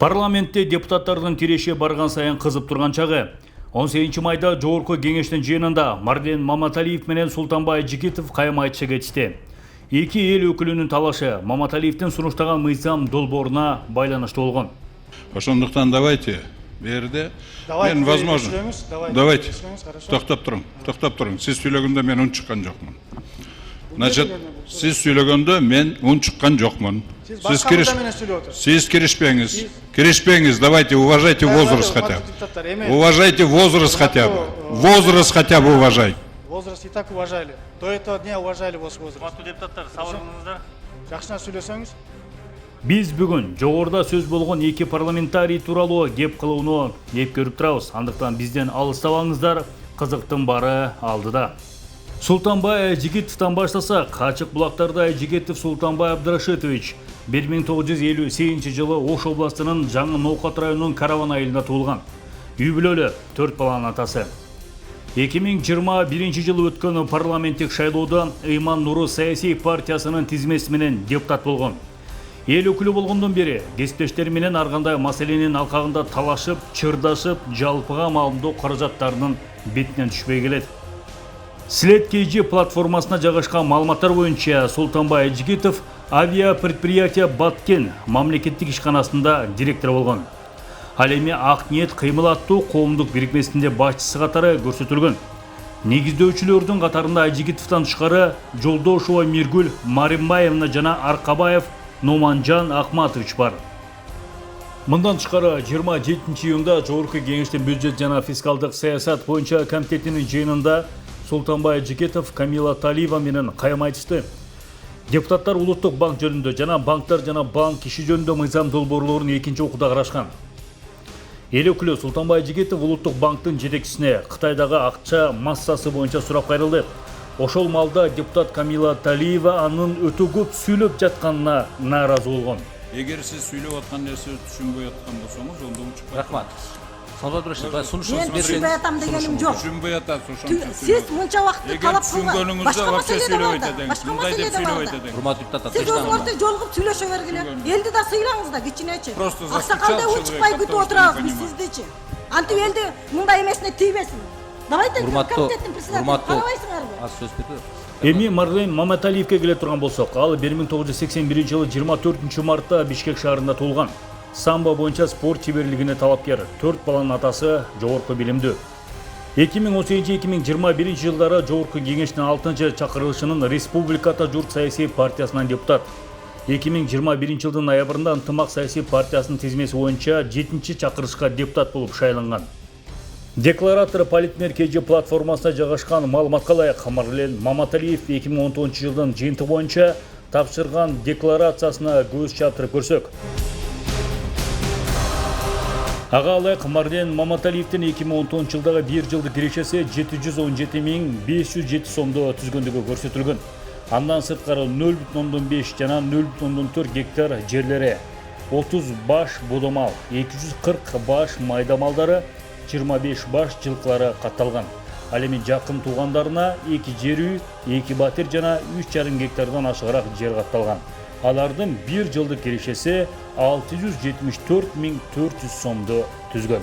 Парламентте депутаттардын тиреши барган сайын кызып турган чагы. 18 майда жогорку кеңештин жыйынында Марден Маматалиев менен Султанбай Жигитов кайым айтыша кетишти. Эки эл өкүлүнүн талашы Маматалиевдин сунуштаган мыйзам долбооруна байланыштуу болгон. Ошондуктан давайте берде мен возможно. Давайте. Токтоп туруң. Сиз сүйлөгөндө мен үн чыккан жокмун. Значит, сиз сүйлөгөндө мен үн чыккан жокмун. Сиз киришпеңиз. Давайте, уважайте возраст хотя бы. Уважайте возраст хотя бы. Возраст хотя бы уважайте. Возраст и так уважали. До этого дня уважали ваш возраст. Кооптуу депутаттар, сабырыңыздар. Жакшына сүйлөсөңүз. Биз бүгүн жогоруда сөз болгон эки парламентарий тууралуу кеп кылууну еп көрүп турабыз. Андыктан бизден алыстабаңыздар, кызыктын бары алдыда. Султанбай Жигитовдон баштасак, Ачык булактарда Жигитов Султанбай Абдрашитович 1958 жылы Ош областынын Жаңы Ноокат районунун Караван айылында туулган. Үй бүлөлүү 4 баланын атасы. 2021 жылы өткөн парламенттик шайлоодо Ыйман Нуру саясий партиясынын тизмеси менен депутат болгон. Эл өкүлү болгондон бери кесиптештери менен ар кандай маселенин алкагында талашып, чырдашып, жалпыга маалымдоо каражаттарынын бетинен түшпөй келет. След KG платформасына жайгашкан маалыматтар боюнча Султанбай Жигитов авиапредприятие Баткен мамлекеттик ишканасында директор болгон. Ал эми Ак ниет кыймыл аттуу коомдук бирикмесинде башчысы катары көрсөтүлгөн. Негиздөөчүлөрдүн катарында Жигитовдон тышкары Жолдошова Миргүл Маримбаевна жана Аркабаев Номанжан Акматович бар. Мындан тышкары 27 июнда Жогорку кеңештин бюджет жана фискалдык саясат боюнча комитетинин жыйынында Султанбай Жигитов Камила Талиева менен кайым айтышты. Депутаттар Улуттук банк жөнүндө жана банктар жана банк иши жөнүндө мыйзам долбоорлорун экинчи окууда карашкан. Эл өкүлү Султанбай Жигитов Улуттук банктын жетекчисине Кытайдагы акча массасы боюнча сурап кайрылды. Ошол маалда депутат Камила Талиева анын өтө көп сүйлөп жатканына нааразы болгон. Эгер сиз сүйлөп аткан нерсе түшүнбөй аткан болсоңуз, ондо үн чыкпайт. Рахмат. Салават Рашидович, сунушуңузду Мен түшүнбөй атам дегеним жок. Түшүнбөй атасыз ошондо. Сиз мынча вакытты талап кылган. башка маселе бар. Башка маселе бар. урматтуу депутаттар, Сиз өзүңөрдү жолугуп сүйлөшө бергиле. Элди да сыйлаңыз да кичинечи. Аксакалда учпай күтүп отурабыз биз сиздичи. Антип элди мындай эмесине тийбесин. Давайте комитеттин председателин карабайсыңарбы? аз сөз берди. Эми Марден Маматалиевке келе турган болсок, ал 1981 жылы 24 мартта Бишкек шаарында туулган. Самбо боюнча спорт чеберлигине талапкер, 4 баланын атасы, жогорку билимдүү. 2018-2021 жылдары Жогорку кеңештин 6-чы чакырылышынын Республиката журт саясий партиясынан депутат. 2021 жылдын ноябрында Ынтымак саясий партиясынын тизмеси боюнча 7-чи чакырышка депутат болуп шайланган. Декларатор Политмер KG платформасына жайгашкан маалыматка ылайык Марден Маматалиев 2019 жылдын жыйынтыгы боюнча тапшырган декларациясына көз чаптырып көрсөк. Ага ылайык Марден Маматалиевдин 2019 жылдагы 1 жылдык кирешеси 717.507 сомдо түзгөндүгү көрсөтүлгөн. Андан сырткары 0,5 жана 0,4 гектар жерлери, 30 баш бодомал, 240 баш майда малдары, 25 баш жылкылары катталган. Ал эми жакын туугандарына 2 жер үй, 2 батир жана 3,5 гектардан ашыгыраак жер катталган. Алардын 1 жылдык кирешеси 674.400 сомду түзгөн.